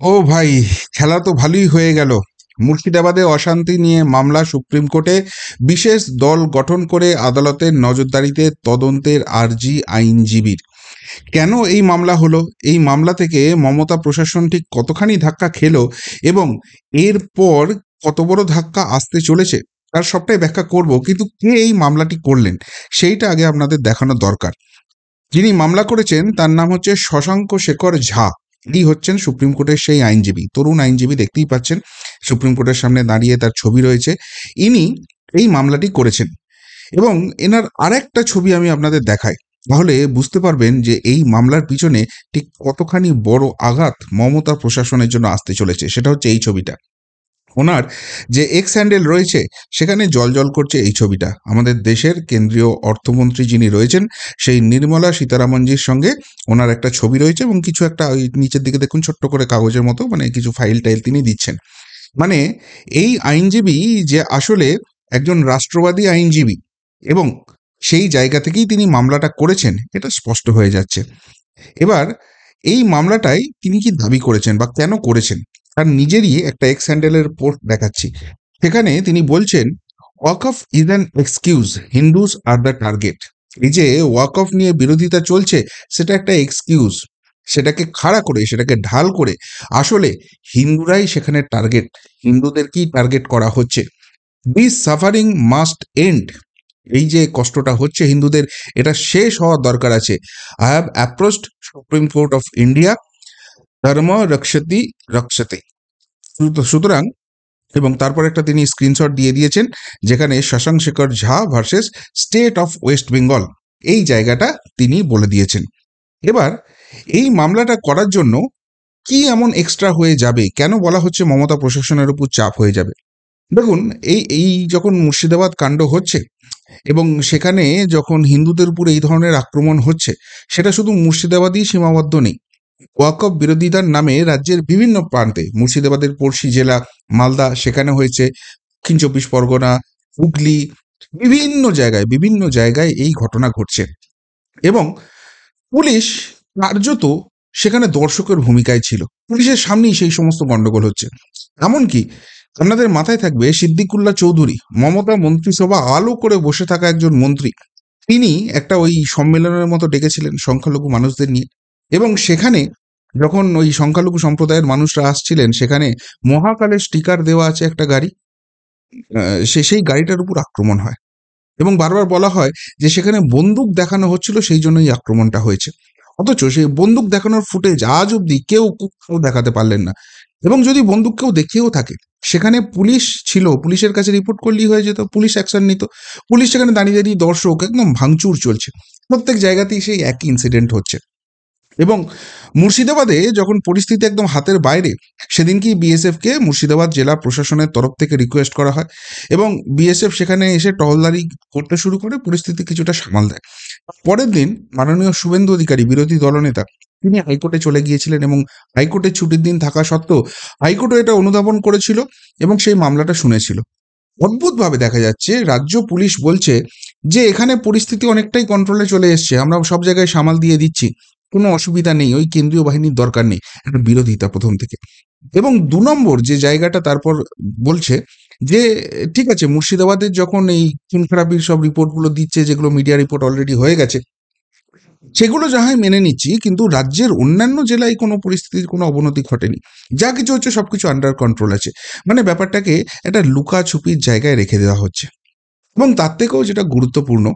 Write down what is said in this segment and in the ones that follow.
ও ভাই, খেলা তো ভালোই হয়ে গেল। মুর্শিদাবাদে অশান্তি নিয়ে মামলা সুপ্রিম কোর্টে। বিশেষ দল গঠন করে আদালতের নজরদারিতে তদন্তের আর্জি আইনজীবীর। কেন এই মামলা হলো? এই মামলা থেকে মমতা প্রশাসন ঠিক কতখানি ধাক্কা খেলো এবং এরপর কত বড় ধাক্কা আসতে চলেছে তার সবটাই ব্যাখ্যা করব, কিন্তু কে এই মামলাটি করলেন সেইটা আগে আপনাদের দেখানো দরকার। যিনি মামলা করেছেন তার নাম হচ্ছে শশাঙ্ক শেখর ঝা। ইনি হচ্ছেন সুপ্রিম কোর্টের সেই আইনজীবী, তরুণ আইনজীবী, দেখতেই পাচ্ছেন সুপ্রিম কোর্টের সামনে দাঁড়িয়ে, তার ছবি রয়েছে। ইনি এই মামলাটি করেছেন এবং এনার আরেকটা ছবি আমি আপনাদের দেখাই, তাহলে বুঝতে পারবেন যে এই মামলার পিছনে ঠিক কতখানি বড় আঘাত মমতা প্রশাসনের জন্য আসতে চলেছে। সেটা হচ্ছে এই ছবিটা। ওনার যে এক্স হ্যান্ডেল রয়েছে সেখানে জল করছে এই ছবিটা। আমাদের দেশের কেন্দ্রীয় অর্থমন্ত্রী যিনি রয়েছেন সেই নির্মলা সীতারামনজির সঙ্গে ওনার একটা ছবি রয়েছে এবং কিছু একটা ওই নিচের দিকে দেখুন ছোট্ট করে কাগজের মতো, মানে কিছু ফাইল টাইল তিনি দিচ্ছেন। মানে এই আইনজীবী যে আসলে একজন রাষ্ট্রবাদী আইনজীবী এবং সেই জায়গা থেকেই তিনি মামলাটা করেছেন এটা স্পষ্ট হয়ে যাচ্ছে। এবার এই মামলাটাই তিনি কি দাবি করেছেন বা কেন করেছেন তার নিজেরই একটা এক্স হ্যান্ডেলের পোস্ট দেখাচ্ছি। সেখানে তিনি বলছেন, walk of is an excuse, Hindus R the target. এই যে ওয়াক অফ নিয়ে বিরোধিতা চলছে সেটা একটা এক্সকিউজ, সেটাকে খাড়া করে, সেটাকে ঢাল করে আসলে হিন্দুরাই সেখানে টার্গেট, হিন্দুদেরকেই টার্গেট করা হচ্ছে। দিস সাফারিং মাস্ট এন্ড, এই যে কষ্টটা হচ্ছে হিন্দুদের, এটা শেষ হওয়ার দরকার আছে। I have approached supreme court of India, ধর্ম রক্ষতি রক্ষতে। সুতরাং, এবং তারপর একটা তিনি স্ক্রিনশট দিয়ে দিয়েছেন যেখানে Shashank Shekhar Jha versus state of west Bengal, এই জায়গাটা তিনি বলে দিয়েছেন। এবার এই মামলাটা করার জন্য কি এমন এক্সট্রা হয়ে যাবে, কেন বলা হচ্ছে মমতা প্রশাসনের উপর চাপ হয়ে যাবে? দেখুন, এই এই যখন মুর্শিদাবাদ কাণ্ড হচ্ছে এবং সেখানে যখন হিন্দুদের উপর এই ধরনের আক্রমণ হচ্ছে, সেটা শুধু মুর্শিদাবাদই সীমাবদ্ধ নেই। ওয়াকফ বিরোধিতার নামে রাজ্যের বিভিন্ন প্রান্তে, মুর্শিদাবাদের পড়শি জেলা মালদা সেখানে হয়েছে, দক্ষিণ চব্বিশ পরগনা, হুগলি, বিভিন্ন জায়গায় এই ঘটনা ঘটছে এবং পুলিশ কার্যত সেখানে দর্শকের ভূমিকায় ছিল। পুলিশের সামনেই সেই সমস্ত গন্ডগোল হচ্ছে। এমনকি আপনাদের মাথায় থাকবে সিদ্দিকুল্লাহ চৌধুরী, মমতা মন্ত্রিসভা আলো করে বসে থাকা একজন মন্ত্রী, তিনি একটা ওই সম্মেলনের মতো ডেকেছিলেন সংখ্যালঘু মানুষদের নিয়ে এবং সেখানে যখন ওই সংখ্যালঘু সম্প্রদায়ের মানুষরা আসছিলেন সেখানে মহাকালের স্টিকার দেওয়া আছে একটা গাড়ি, সেই গাড়িটার উপর আক্রমণ হয় এবং বারবার বলা হয় যে সেখানে বন্দুক দেখানো হচ্ছিল, সেই জন্যই আক্রমণটা হয়েছে। অথচ সেই বন্দুক দেখানোর ফুটেজ আজ অব্দি কেউ কোথাও দেখাতে পারলেন না। এবং যদি বন্দুক কেউ দেখিয়েও থাকে, সেখানে পুলিশ ছিল, পুলিশের কাছে রিপোর্ট করলেই হয়ে যেত, পুলিশ অ্যাকশন নিত। পুলিশ সেখানে দাঁড়িয়ে দাঁড়িয়ে দর্শক একদম ভাঙচুর চলছে, প্রত্যেক জায়গাতেই সেই একই ইনসিডেন্ট হচ্ছে। এবং মুর্শিদাবাদে যখন পরিস্থিতি একদম হাতের বাইরে, সেদিনকেই বিএসএফকে মুর্শিদাবাদ জেলা প্রশাসনের তরফ থেকে রিকোয়েস্ট করা হয় এবং বিএসএফ সেখানে এসে টহলদারি করতে শুরু করে, পরিস্থিতি কিছুটা সামাল দেয়। পরের দিন মাননীয় শুভেন্দু অধিকারী, বিরোধী দলনেতা, তিনি হাইকোর্টে চলে গিয়েছিলেন এবং হাইকোর্টের ছুটির দিন থাকা সত্ত্বেও হাইকোর্টও এটা অনুধাবন করেছিল এবং সেই মামলাটা শুনেছিল। অদ্ভুতভাবে দেখা যাচ্ছে রাজ্য পুলিশ বলছে যে এখানে পরিস্থিতি অনেকটাই কন্ট্রোলে চলে এসছে, আমরা সব জায়গায় সামাল দিয়ে দিচ্ছি, কোনো অসুবিধা নেই, ওই কেন্দ্রীয় বাহিনীর দরকার নেই। একটা বিরোধিতা প্রথম থেকে। এবং ২ নম্বর যে জায়গাটা তারপর বলছে যে ঠিক আছে, মুর্শিদাবাদের যখন এই খুন খারাপির সব রিপোর্টগুলো দিচ্ছে, যেগুলো মিডিয়া রিপোর্ট অলরেডি হয়ে গেছে, সেগুলো যা হয় মেনে নিচ্ছি, কিন্তু রাজ্যের অন্যান্য জেলায় কোনো পরিস্থিতির কোনো অবনতি ঘটেনি, যা কিছু হচ্ছে সবকিছু আন্ডার কন্ট্রোল আছে। মানে ব্যাপারটাকে একটা লুকাছুপির জায়গায় রেখে দেওয়া হচ্ছে। এবং তার থেকেও যেটা গুরুত্বপূর্ণ,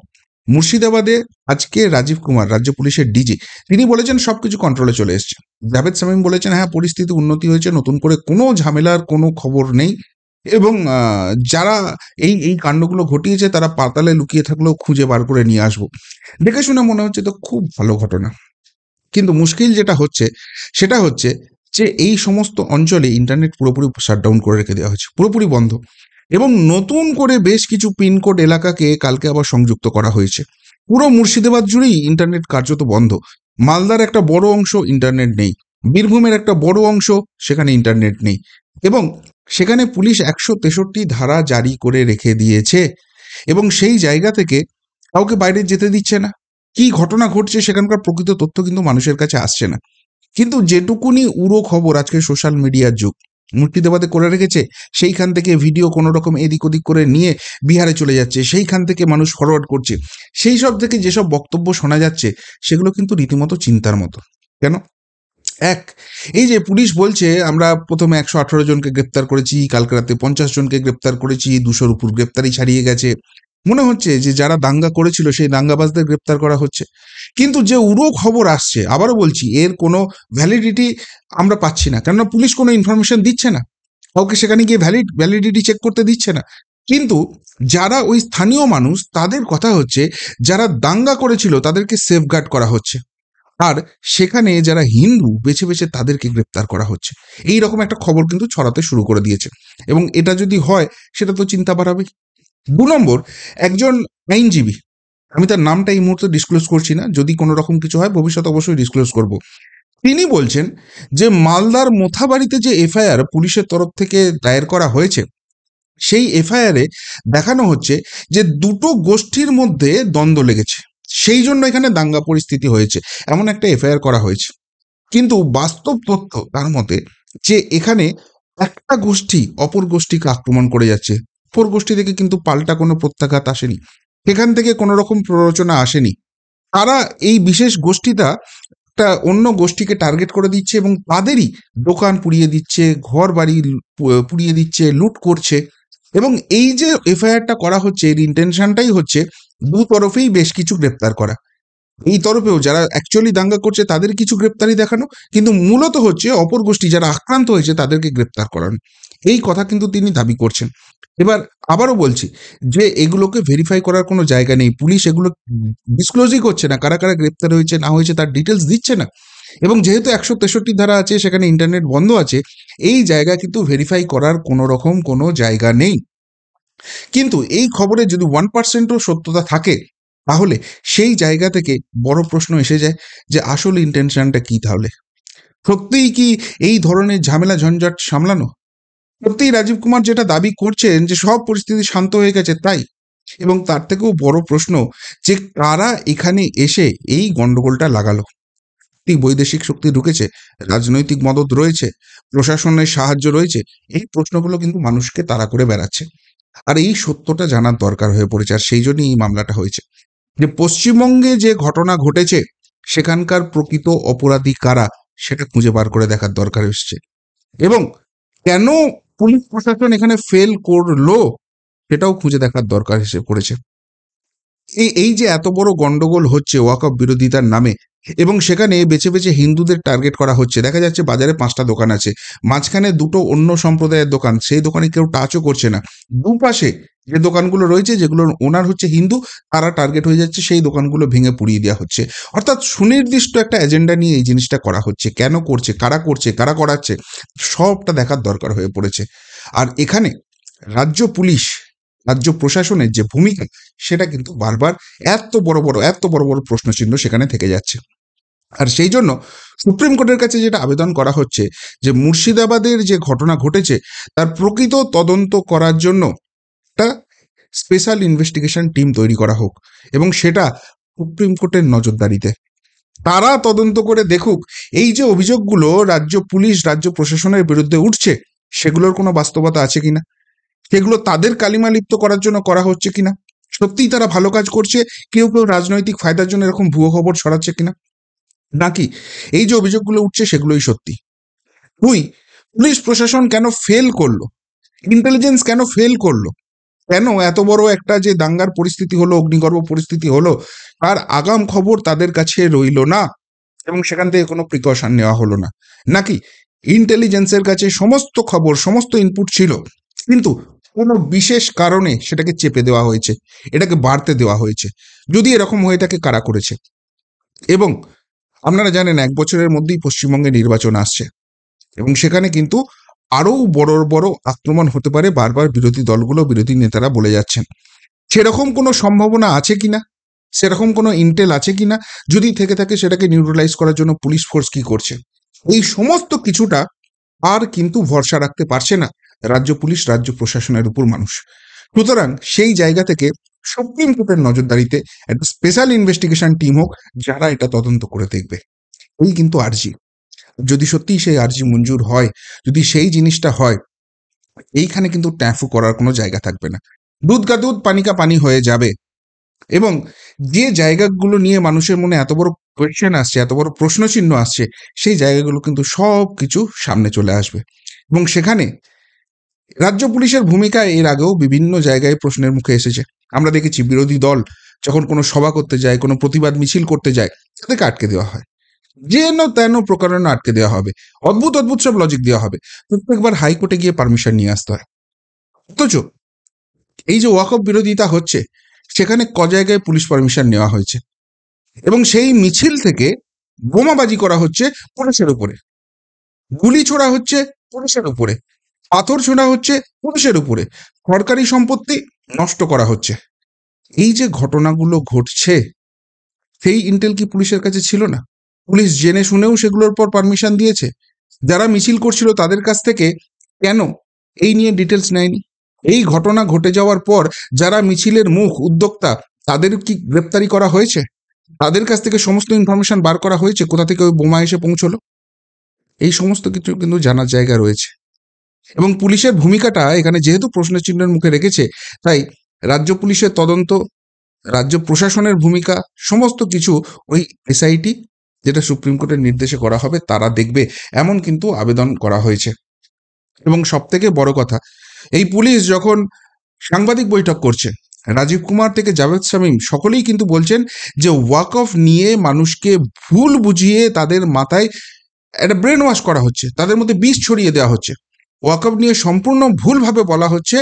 মুর্শিদাবাদে আজকে রাজীব কুমার, রাজ্য পুলিশের ডিজি, তিনি বলেছেন সবকিছু কন্ট্রোলে চলে এসছে। জাভেদ শামীম বলেছেন হ্যাঁ, পরিস্থিতি উন্নতি হয়েছে, নতুন করে কোনো ঝামেলার কোনো খবর নেই এবং যারা এই এই কাণ্ডগুলো ঘটিয়েছে তারা পাতালে লুকিয়ে থাকলেও খুঁজে বার করে নিয়ে আসবো। দেখে শুনে মনে হচ্ছে তো খুব ভালো ঘটনা। কিন্তু মুশকিল যেটা হচ্ছে সেটা হচ্ছে যে এই সমস্ত অঞ্চলে ইন্টারনেট পুরোপুরি শাটডাউন করে রেখে দেওয়া হয়েছে, পুরোপুরি বন্ধ। এবং নতুন করে বেশ কিছু পিনকোড এলাকাকে কালকে আবার সংযুক্ত করা হয়েছে। পুরো মুর্শিদাবাদ জুড়েই ইন্টারনেট কার্যত বন্ধ। মালদার একটা বড় অংশ ইন্টারনেট নেই, বীরভূমের একটা বড় অংশ সেখানে ইন্টারনেট নেই এবং সেখানে পুলিশ ১৬৩ ধারা জারি করে রেখে দিয়েছে এবং সেই জায়গা থেকে কাউকে বাইরে যেতে দিচ্ছে না। কি ঘটনা ঘটছে সেখানকার প্রকৃত তথ্য কিন্তু মানুষের কাছে আসছে না। কিন্তু যেটুকুনি উড়ো খবর আজকে সোশ্যাল মিডিয়ার যুগ, মুর্শিদাবাদে করে রেখেছে, সেইখান থেকে ভিডিও কোনো রকম এদিক ওদিক করে নিয়ে বিহারে চলে যাচ্ছে, সেইখান থেকে মানুষ ফরওয়ার্ড করছে, সেই সব থেকে যেসব বক্তব্য শোনা যাচ্ছে সেগুলো কিন্তু রীতিমতো চিন্তার মতো। কেন? এক, এই যে পুলিশ বলছে আমরা প্রথমে 118 জনকে গ্রেপ্তার করেছি, কালকে রাতে 50 জনকে গ্রেপ্তার করেছি, 200-র উপর গ্রেপ্তারি ছাড়িয়ে গেছে, মনে হচ্ছে যে যারা দাঙ্গা করেছিল সেই দাঙ্গাবাজদের গ্রেপ্তার করা হচ্ছে। কিন্তু যে উড়ো খবর আসছে, আবারও বলছি, এর কোনো ভ্যালিডিটি আমরা পাচ্ছি না, কেননা পুলিশ কোনো ইনফরমেশন দিচ্ছে না, কাউকে সেখানে গিয়ে ভ্যালিডিটি চেক করতে দিচ্ছে না। কিন্তু যারা ওই স্থানীয় মানুষ, তাদের কথা হচ্ছে যারা দাঙ্গা করেছিল তাদেরকে সেফগার্ড করা হচ্ছে, আর সেখানে যারা হিন্দু বেছে বেছে তাদেরকে গ্রেপ্তার করা হচ্ছে। এই রকম একটা খবর কিন্তু ছড়াতে শুরু করে দিয়েছে, এবং এটা যদি হয় সেটা তো চিন্তা বাড়াবেই। 2 নম্বর, একজন আইনজীবী, আমি তার নামটা এই মুহূর্তে ডিসক্লোজ করছি না, যদি কোনো রকম কিছু হয় ভবিষ্যতে অবশ্যই ডিসক্লোজ করব, তিনি বলছেন যে মালদার মোথাবাড়িতে যে এফআইআর পুলিশের তরফ থেকে দায়ের করা হয়েছে, সেই এফআইআরে দেখানো হচ্ছে যে দুটো গোষ্ঠীর মধ্যে দ্বন্দ্ব লেগেছে, সেই জন্য এখানে দাঙ্গা পরিস্থিতি হয়েছে, এমন একটা এফআইআর করা হয়েছে। কিন্তু বাস্তব তথ্য তার মতে যে এখানে একটা গোষ্ঠী অপর গোষ্ঠীকে আক্রমণ করে যাচ্ছে, অপর গোষ্ঠী থেকে কিন্তু পাল্টা কোনো প্রত্যাঘাত আসেনি, সেখান থেকে কোনো রকম প্ররোচনা আসেনি। তারা, এই বিশেষ গোষ্ঠীটা একটা অন্য গোষ্ঠীকে টার্গেট করে দিচ্ছে এবং তাদেরই দোকান পুড়িয়ে দিচ্ছে, ঘর বাড়ি পুড়িয়ে দিচ্ছে, লুট করছে। এবং এই যে এফআইআরটা করা হচ্ছে, এর ইন্টেনশনটাই হচ্ছে দু তরফেই বেশ কিছু গ্রেপ্তার করা, এই তরফেও যারা অ্যাকচুয়ালি দাঙ্গা করছে তাদের কিছু গ্রেপ্তারি দেখানো, কিন্তু মূলত হচ্ছে অপর গোষ্ঠী যারা আক্রান্ত হয়েছে তাদেরকে গ্রেপ্তার করানো, এই কথা কিন্তু তিনি দাবি করছেন। এবার আবারও বলছি যে এগুলোকে ভেরিফাই করার কোনো জায়গা নেই, পুলিশ এগুলো ডিসক্লোজই করছে না, কারা কারা গ্রেপ্তার হয়েছে না হয়েছে তার ডিটেলস দিচ্ছে না, এবং যেহেতু 163 ধারা আছে, সেখানে ইন্টারনেট বন্ধ আছে, এই জায়গা কিন্তু ভেরিফাই করার কোনো রকম কোনো জায়গা নেই। কিন্তু এই খবরে যদি 1%ও সত্যতা থাকে, তাহলে সেই জায়গা থেকে বড় প্রশ্ন এসে যায় যে আসল ইন্টেনশনটা কি তাহলে? সত্যিই কি এই ধরনের ঝামেলা ঝঞ্ঝাট সামলানো? সত্যিই রাজীব কুমার যেটা দাবি করছেন যে সব পরিস্থিতি শান্ত হয়ে গেছে তাই? এবং তার থেকেও বড় প্রশ্ন যে কারা এখানে এসে এই গন্ডগোলটা লাগালো? কি বৈদেশিক শক্তি ঢুকেছে, রাজনৈতিক মদদ রয়েছে, প্রশাসনের সাহায্য রয়েছে? এই প্রশ্নগুলো কিন্তু মানুষকে তাড়া করে বেড়াচ্ছে, আর এই সত্যটা জানার দরকার হয়ে পড়েছে, আর সেই জন্যই এই মামলাটা হয়েছে। যে পশ্চিমবঙ্গে যে ঘটনা ঘটেছে সেখানকার প্রকৃত অপরাধী কারা সেটা খুঁজে বার করে দেখার দরকার এসছে, এবং কেন পুলিশ প্রশাসন এখানে ফেল করলো সেটাও খুঁজে দেখার দরকার এসে পড়েছে। এই এই যে এত বড় গন্ডগোল হচ্ছে ওয়াকফ বিরোধিতার নামে, এবং সেখানে বেছে বেছে হিন্দুদের টার্গেট করা হচ্ছে, দেখা যাচ্ছে বাজারে 5টা দোকান আছে, মাঝখানে দুটো অন্য সম্প্রদায়ের দোকান, সেই দোকানে কেউ টাচও করছে না, দুপাশে যে দোকানগুলো রয়েছে যেগুলোর ওনার হচ্ছে হিন্দু, তারা টার্গেট হয়ে যাচ্ছে, সেই দোকানগুলো ভেঙে পুড়িয়ে দেওয়া হচ্ছে। অর্থাৎ সুনির্দিষ্ট একটা এজেন্ডা নিয়ে এই জিনিসটা করা হচ্ছে, কেন করছে, কারা করাচ্ছে, সবটা দেখার দরকার হয়ে পড়েছে। আর এখানে রাজ্য পুলিশ, রাজ্য প্রশাসনের যে ভূমিকা, সেটা কিন্তু বারবার এত বড় বড় প্রশ্নচিহ্ন সেখানে থেকে যাচ্ছে। আর সেই জন্য সুপ্রিম কোর্টের কাছে যেটা আবেদন করা হচ্ছে যে মুর্শিদাবাদের যে ঘটনা ঘটেছে তার প্রকৃত তদন্ত করার জন্য একটা স্পেশাল ইনভেস্টিগেশন টিম তৈরি করা হোক, এবং সেটা সুপ্রিম কোর্টের নজরদারিতে। তারা তদন্ত করে দেখুক এই যে অভিযোগগুলো রাজ্য পুলিশ, রাজ্য প্রশাসনের বিরুদ্ধে উঠছে, সেগুলোর কোনো বাস্তবতা আছে কিনা, সেগুলো তাদের কালিমা লিপ্ত করার জন্য করা হচ্ছে কিনা, সত্যিই তারা ভালো কাজ করছে, কেউ কেউ রাজনৈতিক ফায়দার জন্য এরকম ভুয়ো খবর ছড়াচ্ছে কিনা, নাকি এই যে অভিযোগগুলো উঠছে সেগুলোই সত্যি। দুই, পুলিশ প্রশাসন কেন ফেল করলো, ইন্টেলিজেন্স কেন ফেল করলো, কেন এত বড় একটা যে দাঙ্গার পরিস্থিতি হলো, অগ্নিগর্ভ পরিস্থিতি হলো, তার আগাম খবর তাদের কাছে রইল না এবং সেখান থেকে কোনো প্রিকশন নেওয়া হলো না, নাকি ইন্টেলিজেন্সের কাছে সমস্ত খবর, সমস্ত ইনপুট ছিল, কিন্তু কোনো বিশেষ কারণে সেটাকে চেপে দেওয়া হয়েছে, এটাকে বাড়তে দেওয়া হয়েছে? যদি এরকম হয়ে থাকে, কারা করেছে? এবং আপনারা জানেন 1 বছরের মধ্যেই পশ্চিমবঙ্গে নির্বাচন আসছে, এবং সেখানে কিন্তু আরও বড় বড় আক্রমণ হতে পারে, বারবার বিরোধী দলগুলো, বিরোধী নেতারা বলে যাচ্ছেন। সেরকম কোনো সম্ভাবনা আছে কিনা, সেরকম কোনো ইন্টেল আছে কিনা, যদি থেকে থাকে সেটাকে নিউট্রালাইজ করার জন্য পুলিশ ফোর্স কি করছে, এই সমস্ত কিছুটা আর কিন্তু ভরসা রাখতে পারছে না রাজ্য পুলিশ, রাজ্য প্রশাসনের উপর মানুষ। সুতরাং সেই জায়গা থেকে সুপ্রিম কোর্টের নজরদারিতে একটা স্পেশাল ইনভেস্টিগেশন টিম হোক, যারা এটা তদন্ত করে দেখবে, এই কিন্তু আর্জি। যদি সত্যিই সেই আর্জি মঞ্জুর হয়, যদি সেই জিনিসটা হয়, এইখানে কিন্তু ট্যাফু করার কোনো জায়গা থাকবে না। দুধ কা দুধ পানি কা পানি হয়ে যাবে। এবং যে জায়গাগুলো নিয়ে মানুষের মনে এত বড় কোয়েশ্চেন আসছে, এত বড় প্রশ্নচিহ্ন আসছে, সেই জায়গাগুলো কিন্তু সব কিছু সামনে চলে আসবে। এবং সেখানে রাজ্য পুলিশের ভূমিকা এর আগেও বিভিন্ন জায়গায় প্রশ্নের মুখে এসেছে। আমরা দেখেছি বিরোধী দল যখন কোনো সভা করতে যায়, কোনো প্রতিবাদ মিছিল করতে যায়, তাদেরকে আটকে দেওয়া হয়, যেন তেন প্রকারণে আটকে দেওয়া হবে, অদ্ভুত অদ্ভুত সব লজিক দেওয়া হবে, প্রত্যেকবার হাইকোর্টে গিয়ে পারমিশন নিয়ে আসতে হয়। অথচ এই যে ওয়াকফ বিরোধিতা হচ্ছে, সেখানে জায়গায় পুলিশ পারমিশন নেওয়া হয়েছে, এবং সেই মিছিল থেকে বোমাবাজি করা হচ্ছে পুলিশের উপরে, গুলি ছোড়া হচ্ছে পুলিশের উপরে, পাথর ছোড়া হচ্ছে পুলিশের উপরে, সরকারি সম্পত্তি নষ্ট করা হচ্ছে। এই যে ঘটনাগুলো ঘটছে, সেই ইন্টেল কি পুলিশের কাছে ছিল না? পুলিশ জেনে শুনেও সেগুলোর পর পারমিশন দিয়েছে। যারা মিছিল করছিল তাদের কাছ থেকে কেন এই নিয়ে ডিটেলস নেয়নি? এই ঘটনা ঘটে যাওয়ার পর যারা মিছিলের মুখ উদ্যোক্তা, তাদের কি গ্রেপ্তারি করা হয়েছে? তাদের কাছ থেকে সমস্ত ইনফরমেশন বার করা হয়েছে কোথা থেকে ওই বোমা এসে পৌঁছলো? এই সমস্ত কিছু কিন্তু জানার জায়গা রয়েছে। এবং পুলিশের ভূমিকাটা এখানে যেহেতু প্রশ্নের চিহ্নের মুখে রেখেছে, তাই রাজ্য পুলিশের তদন্ত, রাজ্য প্রশাসনের ভূমিকা, সমস্ত কিছু ওই এসআইটি, যেটা সুপ্রিম কোর্টের নির্দেশে করা হবে, তারা দেখবে, এমন কিন্তু আবেদন করা হয়েছে। এবং সব থেকে বড় কথা, এই পুলিশ যখন সাংবাদিক বৈঠক করছে, রাজীব কুমার থেকে জাভেদ শামীম সকলেই কিন্তু বলছেন যে ওয়াকফ নিয়ে মানুষকে ভুল বুঝিয়ে তাদের মাথায় একটা ব্রেন ওয়াশ করা হচ্ছে, তাদের মধ্যে বিষ ছড়িয়ে দেওয়া হচ্ছে। ওয়াকফ নিয়ে সম্পূর্ণ ভুলভাবে বলা হচ্ছে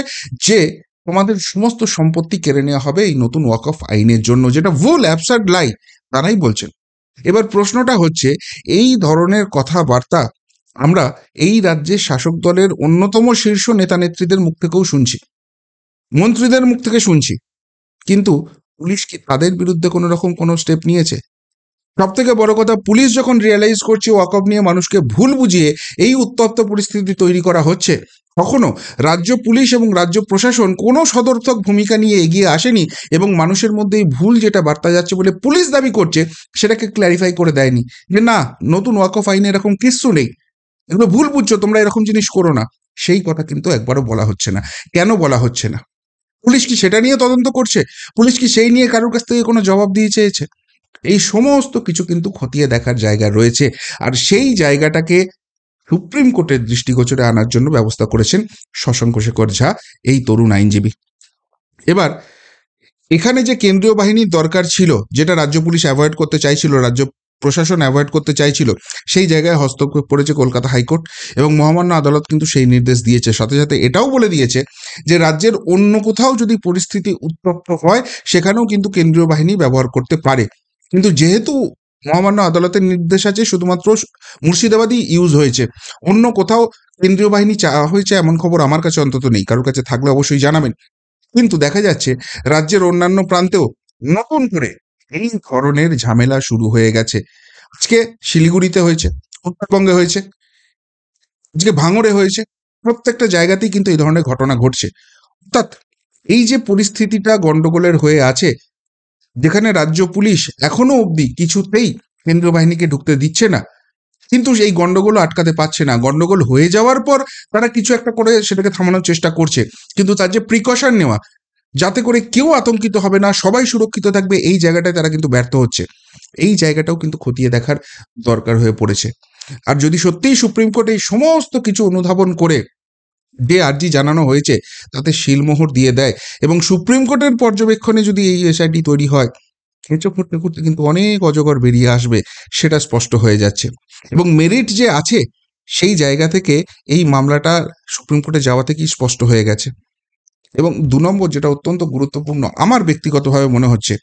যে তোমাদের সমস্ত সম্পত্তি কেড়ে নেওয়া হবে এই নতুন ওয়াকফ আইনের জন্য, যেটা ভুল, অ্যাবসার্ড লাই, তারাই বলছেন। এবার প্রশ্নটা হচ্ছে, এই ধরনের কথাবার্তা আমরা এই রাজ্যের শাসক দলের অন্যতম শীর্ষ নেতা নেত্রীদের মুখ থেকেও শুনছি, মন্ত্রীদের মুখ থেকে শুনছি, কিন্তু পুলিশ কি তাদের বিরুদ্ধে কোনো রকম কোনো স্টেপ নিয়েছে? সব থেকে বড় কথা, পুলিশ যখন রিয়েলাইজ করছে ওয়াকফ নিয়ে মানুষকে ভুল বুঝিয়ে এই উত্তপ্ত পরিস্থিতি তৈরি করা হচ্ছে, তখনও রাজ্য পুলিশ এবং রাজ্য প্রশাসন কোনো সদর্থক ভূমিকা নিয়ে এগিয়ে আসেনি, এবং মানুষের মধ্যে এই ভুল যেটা বার্তা যাচ্ছে বলে পুলিশ দাবি করছে, সেটাকে ক্ল্যারিফাই করে দেয়নি যে না, নতুন ওয়াকফ আইনে এরকম কিচ্ছু নেই, এগুলো ভুল বুঝছো, তোমরা এরকম জিনিস করো না। সেই কথা কিন্তু একবারও বলা হচ্ছে না। কেন বলা হচ্ছে না? পুলিশ কি সেটা নিয়ে তদন্ত করছে? পুলিশ কি সেই নিয়ে কারোর কাছ থেকে কোনো জবাব দিয়ে চেয়েছে? এই সমস্ত কিছু কিন্তু খতিয়ে দেখার জায়গা রয়েছে, আর সেই জায়গাটাকে সুপ্রিম কোর্টের দৃষ্টিগোচরে আনার জন্য ব্যবস্থা করেছেন শশাঙ্ক শেখর ঝা, এই তরুণ আইনজীবী। এবার এখানে যে কেন্দ্রীয় বাহিনীর দরকার ছিল, যেটা রাজ্য পুলিশ অ্যাভয়েড করতে চাইছিল, রাজ্য প্রশাসন অ্যাভয়েড করতে চাইছিল, সেই জায়গায় হস্তক্ষেপ করেছে কলকাতা হাইকোর্ট, এবং মহামান্য আদালত কিন্তু সেই নির্দেশ দিয়েছে। সাথে সাথে এটাও বলে দিয়েছে যে রাজ্যের অন্য কোথাও যদি পরিস্থিতি উত্তপ্ত হয়, সেখানেও কিন্তু কেন্দ্রীয় বাহিনী ব্যবহার করতে পারে। কিন্তু যেহেতু মহামান্য আদালতের নির্দেশ আছে, শুধুমাত্র মুর্শিদাবাদই ইউজ হয়েছে, অন্য কোথাও কেন্দ্রীয় বাহিনী চাওয়া হয়েছে এমন খবর আমার কাছে অন্তত নেই। কারোর কাছে থাকলে অবশ্যই জানাবেন। কিন্তু দেখা যাচ্ছে রাজ্যের অন্যান্য প্রান্তেও নতুন করে এই ধরনের ঝামেলা শুরু হয়ে গেছে। আজকে শিলিগুড়িতে হয়েছে, উত্তরবঙ্গে হয়েছে, আজকে ভাঙড়ে হয়েছে, প্রত্যেকটা জায়গাতেই কিন্তু এই ধরনের ঘটনা ঘটছে। অর্থাৎ এই যে পরিস্থিতিটা গন্ডগোলের হয়ে আছে, যেখানে রাজ্য পুলিশ এখনো অবধি কিছুতেই কেন্দ্রীয় বাহিনীকে ঢুকতে দিচ্ছে না, কিন্তু এই গন্ডগোল আটকাতে পারছে না। গন্ডগোল হয়ে যাওয়ার পর তারা কিছু একটা করে সেটাকে থামানোর চেষ্টা করছে, কিন্তু তার যে প্রিকশন নেওয়া, যাতে করে কেউ আতঙ্কিত হবে না, সবাই সুরক্ষিত থাকবে, এই জায়গাটায় তারা কিন্তু ব্যর্থ হচ্ছে। এই জায়গাটাও কিন্তু খতিয়ে দেখার দরকার হয়ে পড়েছে। আর যদি সত্যিই সুপ্রিম কোর্ট এই সমস্ত কিছু অনুধাবন করে যে আর্জি জানানো হয়েছে তাতে শিলমোহর দিয়ে দেয়, এবং সুপ্রিম কোর্টের পর্যবেক্ষণে যদি এই এসআইটি তৈরি হয়, কেঁচো করতে করতে কিন্তু অনেক অজগর বেরিয়ে আসবে, সেটা স্পষ্ট হয়ে যাচ্ছে। এবং মেরিট যে আছে, সেই জায়গা থেকে এই মামলাটা সুপ্রিম কোর্টে যাওয়া থেকেই স্পষ্ট হয়ে গেছে। এবং ২ নম্বর যেটা অত্যন্ত গুরুত্বপূর্ণ আমার ব্যক্তিগতভাবে মনে হচ্ছে,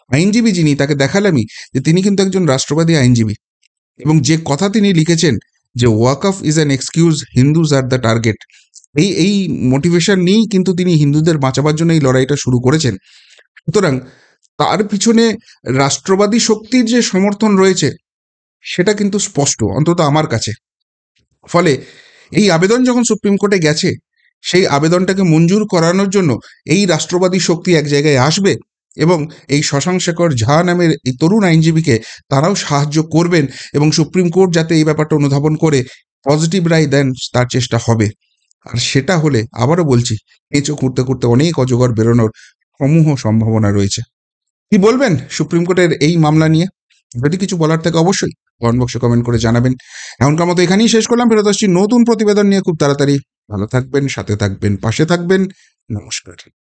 আইনজীবী যিনি, তাকে দেখালামই যে তিনি কিন্তু একজন রাষ্ট্রবাদী আইনজীবী, এবং যে কথা তিনি লিখেছেন যে Waqf is an excuse, Hindus are the target, এই মোটিভেশন নিয়েই কিন্তু তিনি হিন্দুদের বাঁচাবার জন্য এই লড়াইটা শুরু করেছেন। সুতরাং তার পিছনে রাষ্ট্রবাদী শক্তির যে সমর্থন রয়েছে, সেটা কিন্তু স্পষ্ট, অন্তত আমার কাছে। ফলে এই আবেদন যখন সুপ্রিম কোর্টে গেছে, সেই আবেদনটাকে মঞ্জুর করানোর জন্য এই রাষ্ট্রবাদী শক্তি এক জায়গায় আসবে, এবং এই শশাঙ্ক শেখর ঝা নামের এই তরুণ আইনজীবীকে তারাও সাহায্য করবেন এবং সুপ্রিম কোর্ট যাতে এই ব্যাপারটা অনুধাবন করে পজিটিভ রায় দেন তার চেষ্টা হবে। আর সেটা হলে আবারও বলছি, কেঁচো খুঁড়তে খুঁড়তে অনেক অজগর বেরোনোর সমূহ সম্ভাবনা রয়েছে। কি বলবেন সুপ্রিম কোর্টের এই মামলা নিয়ে? যদি কিছু বলার থাকে অবশ্যই কমেন্ট বক্সে কমেন্ট করে জানাবেন। এখনকার মতো এখানেই শেষ করলাম, ফেরত আসছি নতুন প্রতিবেদন নিয়ে খুব তাড়াতাড়ি। ভালো থাকবেন, সাথে থাকবেন, পাশে থাকবেন। নমস্কার।